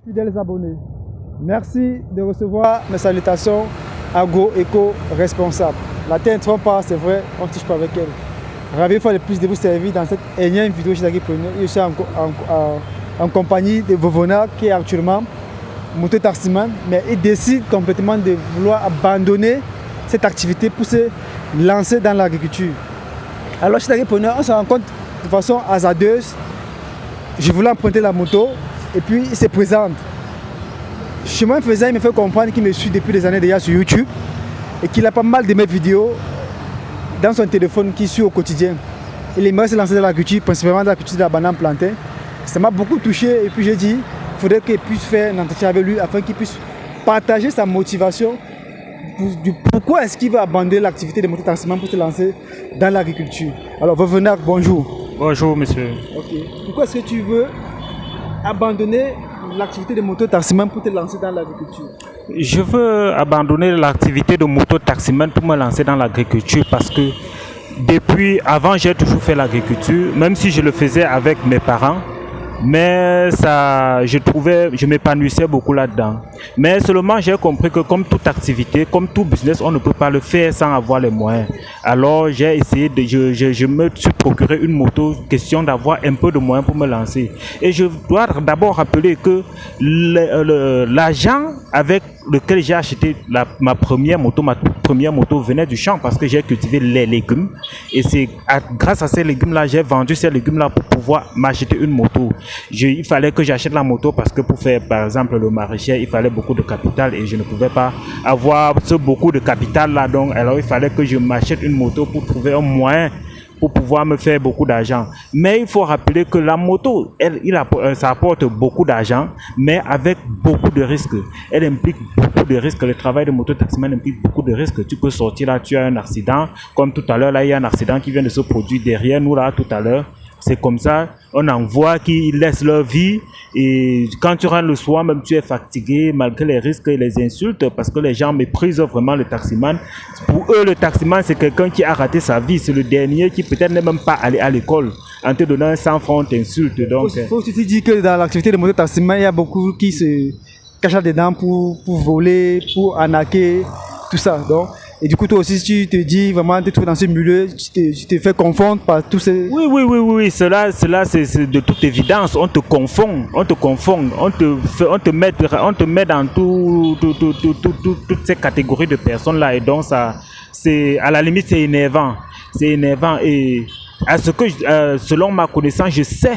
Fidèles abonnés, merci de recevoir mes salutations agro-éco-responsables. La terre ne trompe pas, c'est vrai, on ne touche pas avec elle. Ravi une fois de plus de vous servir dans cette énième vidéo chez Agripreneur. Je suis en compagnie de Vovona qui est actuellement moto-taximan, mais il décide complètement de vouloir abandonner cette activité pour se lancer dans l'agriculture. Alors chez Agripreneur, on se rencontre de façon hasardeuse. Je voulais emprunter la moto et puis il se présente. Chemin faisant, il me fait comprendre qu'il me suit depuis des années déjà sur YouTube et qu'il a pas mal de mes vidéos dans son téléphone qu'il suit au quotidien. Il aimerait se lancer dans l'agriculture, principalement dans la culture de la banane plantain. Ça m'a beaucoup touché et puis j'ai dit qu'il faudrait qu'il puisse faire un entretien avec lui afin qu'il puisse partager sa motivation du pourquoi est-ce qu'il veut abandonner l'activité de moto-taximan pour se lancer dans l'agriculture. Alors, Vovonac, bonjour. Bonjour monsieur. Ok. Pourquoi est-ce que tu veux abandonner l'activité de moto-taximan pour te lancer dans l'agriculture? Je veux abandonner l'activité de moto-taximan pour me lancer dans l'agriculture parce que depuis avant j'ai toujours fait l'agriculture, même si je le faisais avec mes parents. Mais ça, je m'épanouissais beaucoup là-dedans. Mais seulement j'ai compris que comme toute activité, comme tout business, on ne peut pas le faire sans avoir les moyens. Alors j'ai essayé je me suis procuré une moto, question d'avoir un peu de moyens pour me lancer. Et je dois d'abord rappeler que l'argent avec lequel j'ai acheté ma première moto venait du champ parce que j'ai cultivé les légumes. Et c'est grâce à ces légumes-là, j'ai vendu ces légumes-là pour pouvoir m'acheter une moto. Il fallait que j'achète la moto parce que pour faire par exemple le maraîcher, il fallait beaucoup de capital et je ne pouvais pas avoir beaucoup de capital là. Donc alors il fallait que je m'achète une moto pour trouver un moyen pour pouvoir me faire beaucoup d'argent. Mais il faut rappeler que la moto, ça apporte beaucoup d'argent, mais avec beaucoup de risques. Elle implique beaucoup de risques. Le travail de moto-taximan implique beaucoup de risques. Tu peux sortir là, tu as un accident. Comme tout à l'heure, là, il y a un accident qui vient de se produire derrière nous, là, tout à l'heure. C'est comme ça, on en voit qui laissent leur vie et quand tu rentres le soir, même tu es fatigué malgré les risques et les insultes parce que les gens méprisent vraiment le taximan. Pour eux, le taximan, c'est quelqu'un qui a raté sa vie. C'est le dernier qui peut-être n'est même pas allé à l'école. En te donnant un 100 francs, on t'insulte. Il faut aussi dire que dans l'activité de moto-taximan, il y a beaucoup qui se cachent dedans pour voler, pour arnaquer, tout ça. Donc, et du coup, toi aussi, si tu te dis vraiment, tu te trouves dans ce milieu, tu te fais confondre par tous ces... Oui. Cela c'est de toute évidence. On te confond. On te met dans toutes ces catégories de personnes-là. Et donc, ça, c'est, à la limite, c'est énervant. C'est énervant. Et selon ma connaissance, je sais,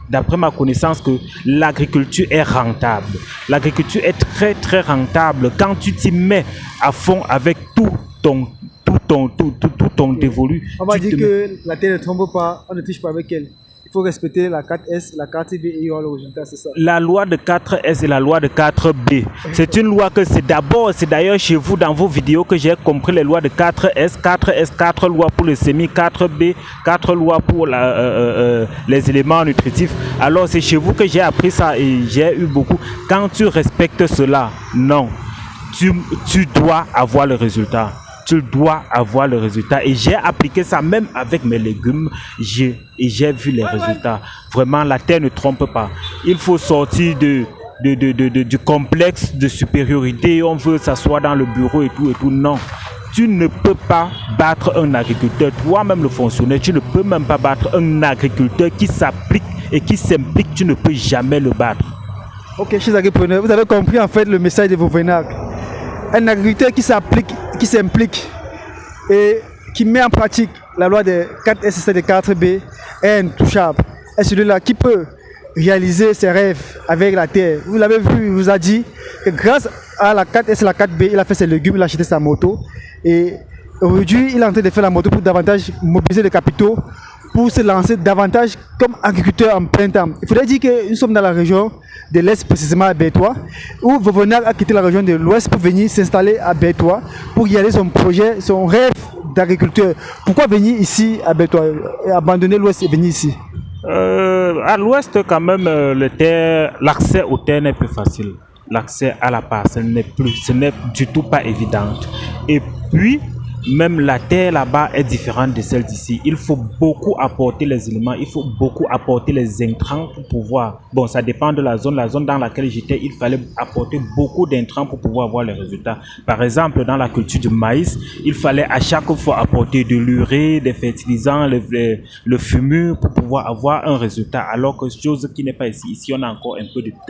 d'après ma connaissance, que l'agriculture est rentable. L'agriculture est très très rentable quand tu t'y mets à fond avec tout ton dévolu. On va dire que la terre ne trompe pas, on ne touche pas avec elle. Il faut respecter la 4S, la 4B et il y aura le résultat, c'est ça. La loi de 4S et la loi de 4B. C'est une loi que c'est d'ailleurs chez vous dans vos vidéos que j'ai compris les lois de 4S, 4 lois pour le sémi, 4B, 4 lois pour les éléments nutritifs. Alors c'est chez vous que j'ai appris ça et j'ai eu beaucoup. Quand tu respectes cela, non, tu dois avoir le résultat. Tu dois avoir le résultat. Et j'ai appliqué ça même avec mes légumes. Et j'ai vu les résultats. Vraiment, la terre ne trompe pas. Il faut sortir du complexe de supériorité. On veut s'asseoir dans le bureau et tout. Non. Tu ne peux pas battre un agriculteur. Toi-même le fonctionnaire, tu ne peux même pas battre un agriculteur qui s'applique et qui s'implique. Tu ne peux jamais le battre. Ok, chers agripreneurs, vous avez compris en fait le message de Vovonac. Un agriculteur qui s'applique, qui s'implique et qui met en pratique la loi des 4S et des 4B est intouchable. Et celui-là qui peut réaliser ses rêves avec la terre. Vous l'avez vu, il vous a dit que grâce à la 4S et la 4B, il a fait ses légumes, il a acheté sa moto. Et aujourd'hui, il est en train de faire la moto pour davantage mobiliser les capitaux, pour se lancer davantage comme agriculteur en plein temps. Il faudrait dire que nous sommes dans la région de l'Est, précisément à Bertois, où Vovonac a quitté la région de l'Ouest pour venir s'installer à Bertois, pour réaliser son projet, son rêve d'agriculteur. Pourquoi venir ici à Bertois et abandonner l'Ouest et venir ici? À l'Ouest, quand même, l'accès aux terres n'est plus facile. L'accès à la parcelle ce n'est du tout pas évident. Et puis, même la terre là-bas est différente de celle d'ici. Il faut beaucoup apporter les éléments, il faut beaucoup apporter les intrants pour pouvoir... Bon, ça dépend de la zone. La zone dans laquelle j'étais, il fallait apporter beaucoup d'intrants pour pouvoir avoir les résultats. Par exemple, dans la culture du maïs, il fallait à chaque fois apporter de l'urée, des fertilisants, le fumus pour pouvoir avoir un résultat. Alors que chose qui n'est pas ici. Ici, on a encore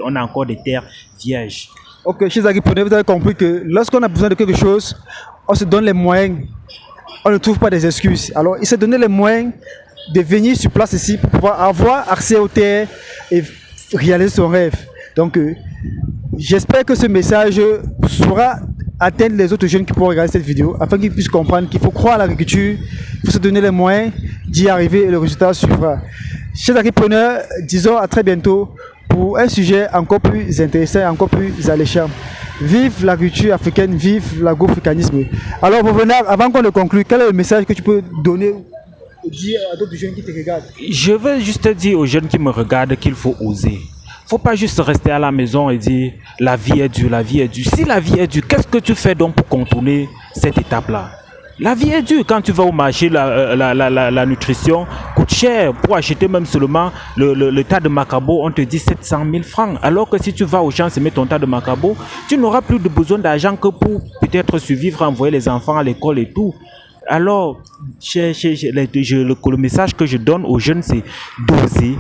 on a encore des terres vierges. Ok, chers agripreneurs, vous avez compris que lorsqu'on a besoin de quelque chose, on se donne les moyens. On ne trouve pas des excuses. Alors, il s'est donné les moyens de venir sur place ici pour pouvoir avoir accès aux terres et réaliser son rêve. Donc, j'espère que ce message saura atteindre les autres jeunes qui pourront regarder cette vidéo afin qu'ils puissent comprendre qu'il faut croire à l'agriculture, il faut se donner les moyens d'y arriver et le résultat suivra. Chers agripreneurs, disons à très bientôt pour un sujet encore plus intéressant, encore plus alléchant. Vive l'agriculture africaine, vive l'agro-africanisme. Alors, Vovenard, avant qu'on ne conclue, quel est le message que tu peux donner, dire à d'autres jeunes qui te regardent? Je veux juste dire aux jeunes qui me regardent qu'il faut oser. Faut pas juste rester à la maison et dire la vie est dure, la vie est dure. Si la vie est dure, qu'est-ce que tu fais donc pour contourner cette étape-là? La vie est dure. Quand tu vas au marché, la nutrition coûte cher. Pour acheter même seulement le tas de macabo, on te dit 700 000 francs. Alors que si tu vas au champ et mets ton tas de macabo, tu n'auras plus de besoin d'argent que pour peut-être survivre, envoyer les enfants à l'école et tout. Alors, le message que je donne aux jeunes, c'est d'oser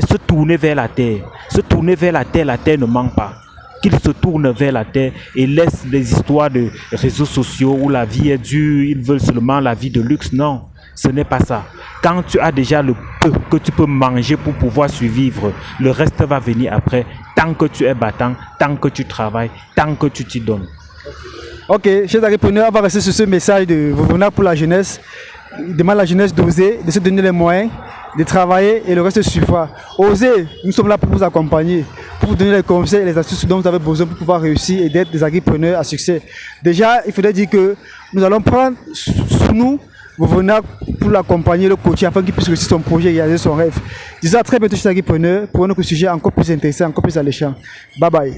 se tourner vers la terre. Se tourner vers la terre ne manque pas. Qu'ils se tournent vers la terre et laissent les histoires de réseaux sociaux où la vie est dure, ils veulent seulement la vie de luxe. Non, ce n'est pas ça. Quand tu as déjà le peu que tu peux manger pour pouvoir survivre, le reste va venir après, tant que tu es battant, tant que tu travailles, tant que tu t'y donnes. Ok, chers agripreneurs, on va rester sur ce message de Vovenard pour la jeunesse. Il demande à la jeunesse d'oser, de se donner les moyens, de travailler et le reste suivra. Osez, nous sommes là pour vous accompagner, pour vous donner les conseils et les astuces dont vous avez besoin pour pouvoir réussir et d'être des agripreneurs à succès. Déjà, il faudrait dire que nous allons prendre sur nous Vovenard pour l'accompagner, le coacher afin qu'il puisse réussir son projet et réaliser son rêve. Disons à très bientôt chers agripreneurs pour un autre sujet encore plus intéressant, encore plus alléchant. Bye bye.